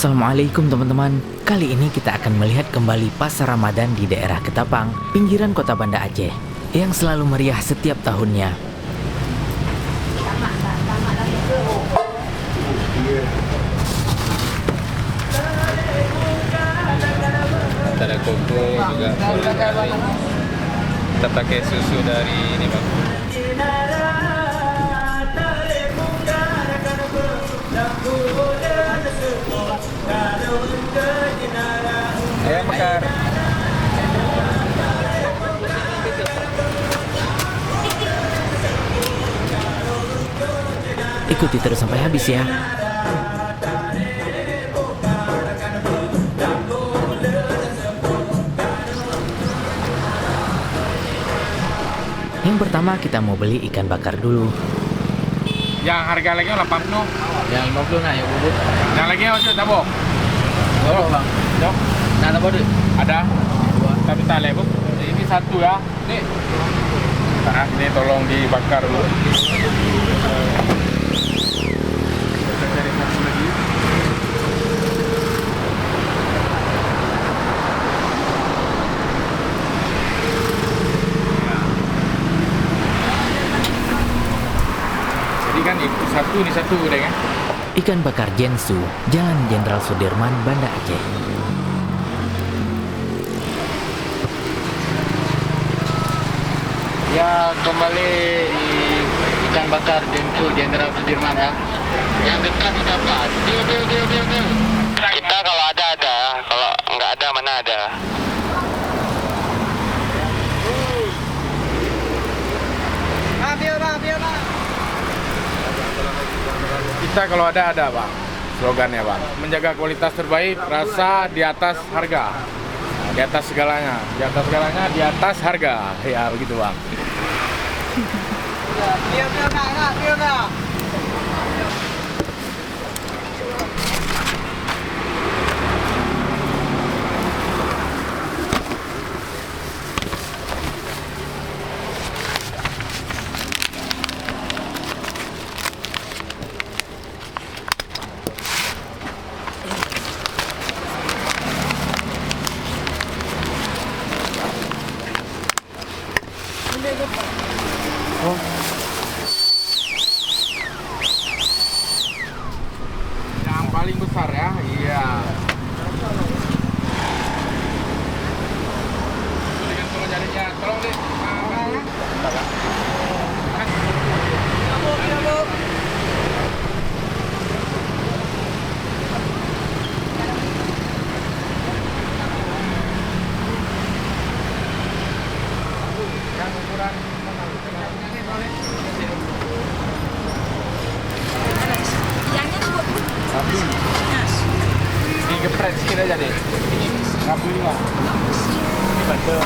Assalamualaikum teman-teman. Kali ini kita akan melihat kembali pasar Ramadan di daerah Ketapang, pinggiran kota Banda Aceh, yang selalu meriah setiap tahunnya. Ada koko juga barangkali. Kita pakai susu dari ini bang. Ayam bakar. Ikuti terus sampai habis ya. Yang pertama kita mau beli ikan bakar dulu. Yang harga lagi 80. Yang 50 nak, yang bubuk. Yang lagi ojo tabok. Berapa bang? Jom. Nak apa tu? Ada. Tapi tak lepas. Ini satu ya. Nih. Nah, ini tolong dibakar dulu. Kita cari satu lagi. Jadi kan ini satu udah kan? Ikan bakar Jensu, Jalan Jenderal Sudirman, Banda Aceh. Ya, kembali ikan bakar Jensu Jenderal Sudirman ya. Yang dekat dapat. Deal. Kita kalau ada, kalau nggak ada mana ada. Kita kalau ada bang, slogannya bang, menjaga kualitas terbaik, rasa di atas harga, di atas segalanya, di atas harga, ya begitu bang. Yang paling besar ya, iya. Tolong jarinya, tolong deh. Yang ukuran Rabu. Digepret sedikit aja deh. Rabu juga. Ini betul.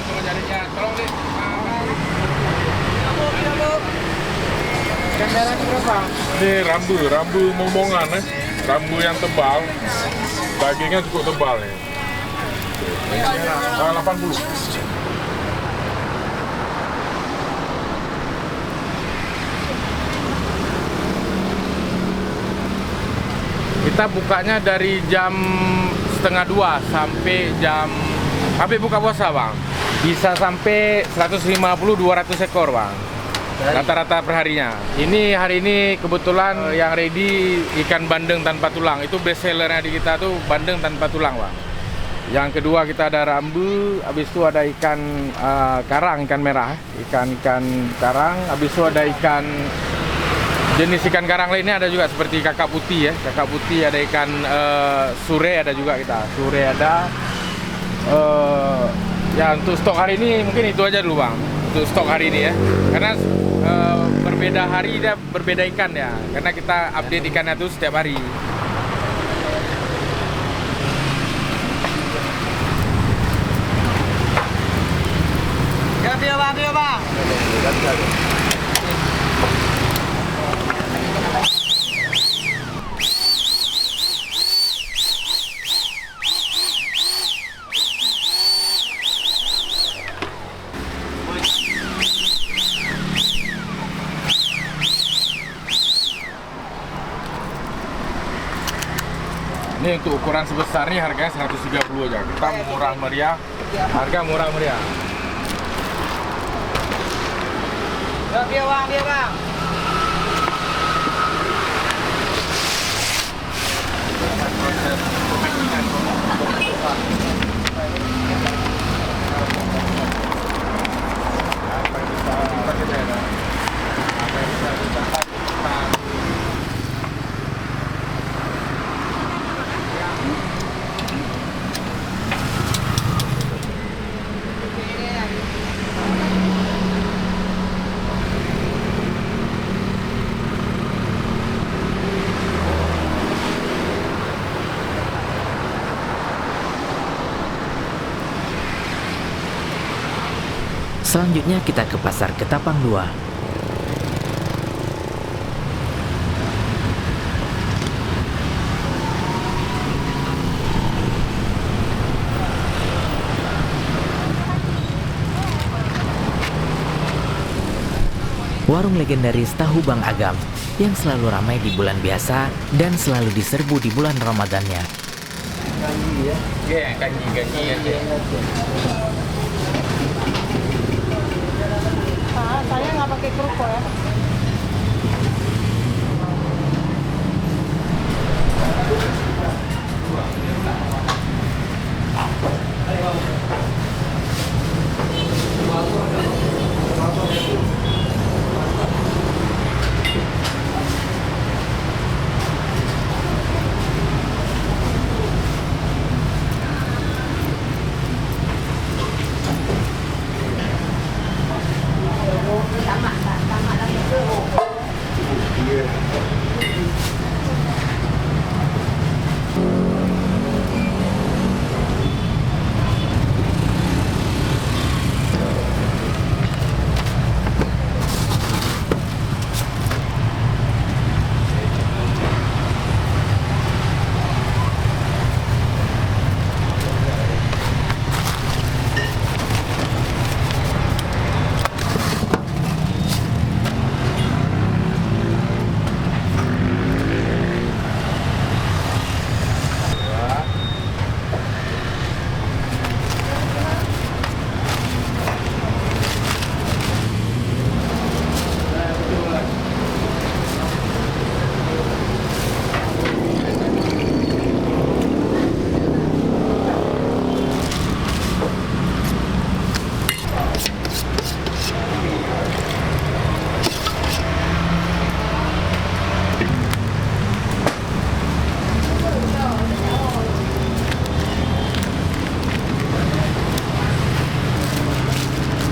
Tolong jarinya, tolong deh. Ikan merah ini berapa? Ini rambu momongan rambu yang tebal, dagingnya cukup tebal nih. 80. Kita bukanya dari jam 1:30 sampai buka puasa bang. Bisa sampai 150-200 ekor bang. Rata-rata perharinya. Ini hari ini kebetulan yang ready ikan bandeng tanpa tulang. Itu best sellernya di kita tuh bandeng tanpa tulang bang. Yang kedua kita ada rambu, habis itu ada ikan karang, ikan merah, ikan karang, habis itu ada jenis ikan karang lainnya ada juga seperti kakak putih ya, kakak putih, ada ikan sure ada juga kita, sure ada. Ya untuk stok hari ini mungkin itu aja dulu bang, untuk stok hari ini ya, karena berbeda hari dia berbeda ikan ya, karena kita update ikannya tuh setiap hari. Biar bang. Ini untuk ukuran sebesar nih harganya 130 aja. Kita murah meriah, harga murah meriah. Dia bang. Proses pemakingan. Selanjutnya kita ke Pasar Ketapang 2. Warung legendaris tahu Bang Agam yang selalu ramai di bulan biasa dan selalu diserbu di bulan Ramadannya. Iya, gaji aja. Saya nggak pakai kerupuk ya.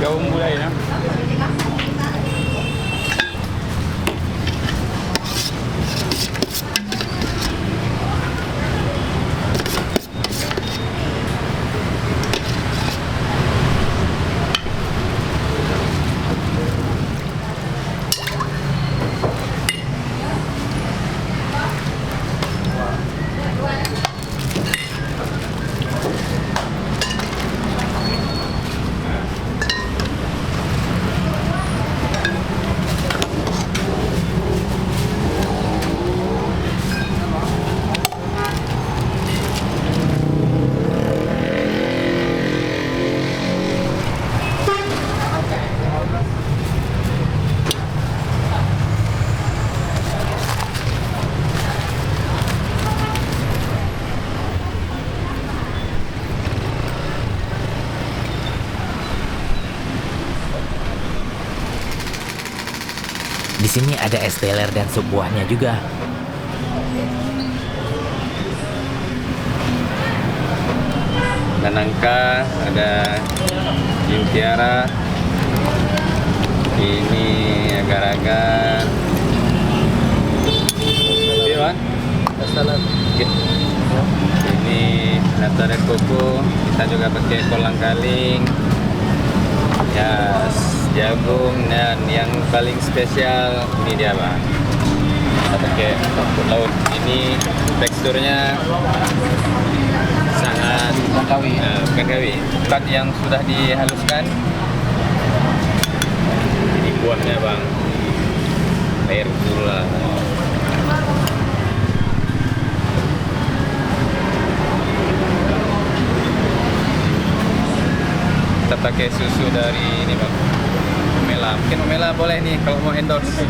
Gaung mulai ya. Di sini ada es teler dan sup buahnya juga. Ada nangka, ada Jintiara, ini agar-agar. Ini Wan? Ini nata de coco, kita juga pakai kolang kaling, ya jagung, dan yang paling spesial ini dia Bang. Kita pakai rumput laut. Ini teksturnya sangat bukan kawi, ketan yang sudah dihaluskan. Ini buahnya Bang, air gula. pakai susu dari ini bang, Omela. Mungkin Omela boleh nih kalau mau endorse.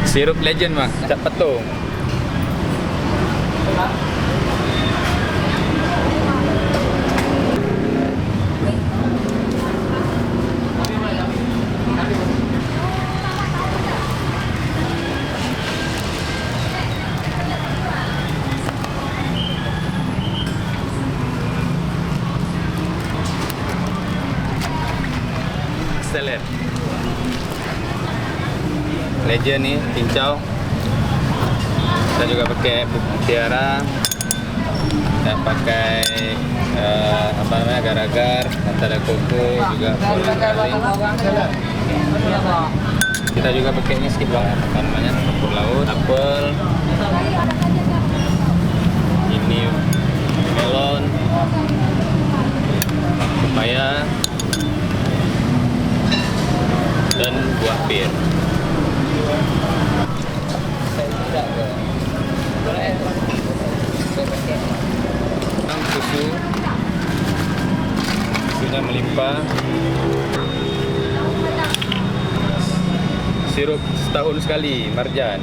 Sirup Legend bang, cap petung. Seller Legend nih, pincau. Kita juga pakai bubuk mutiara. Kita pakai apa namanya, agar-agar, nata koko juga kolang-kaling. Kita juga pakai ini skip bang, apa namanya, rumput laut, apel. Ini melon, pepaya, dan buah pir. Susu, susunya melimpah. Sirup setahun sekali, Marjan.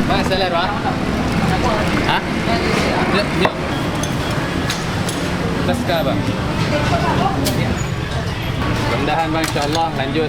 Bang, seller bang? Hah? Yuk. Teska bang. Mudah-mudahan bang, insyaAllah lanjut.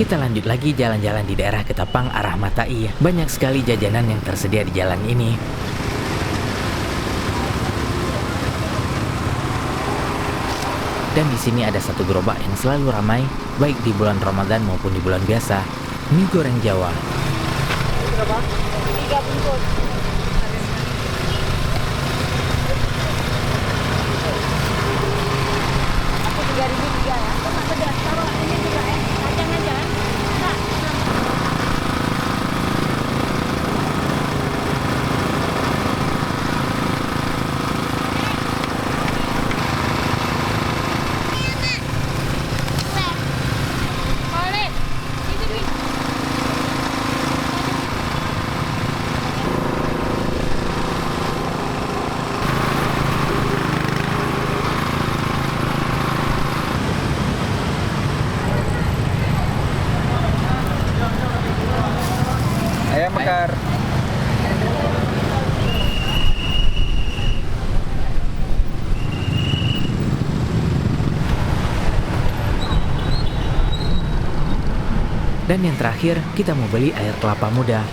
Kita lanjut lagi jalan-jalan di daerah Ketapang arah Matai. Banyak sekali jajanan yang tersedia di jalan ini. Dan di sini ada satu gerobak yang selalu ramai, baik di bulan Ramadan maupun di bulan biasa. Mie goreng Jawa. Berapa? 3 bungkus. Aku 3.003 ya. Pedas. Taruh ini juga ya. Kacang aja. Nah. Ayam bakar. Dan yang terakhir, kita mau beli air kelapa muda.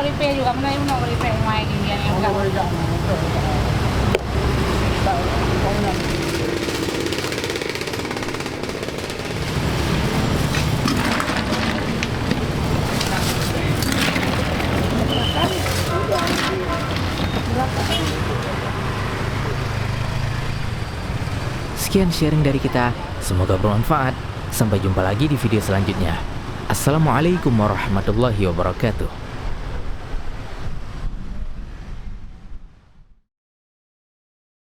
repair juga, mana yang mau repair mai gini yang enggak. Sekian sharing dari kita, semoga bermanfaat. Sampai jumpa lagi di video selanjutnya. Assalamualaikum warahmatullahi wabarakatuh.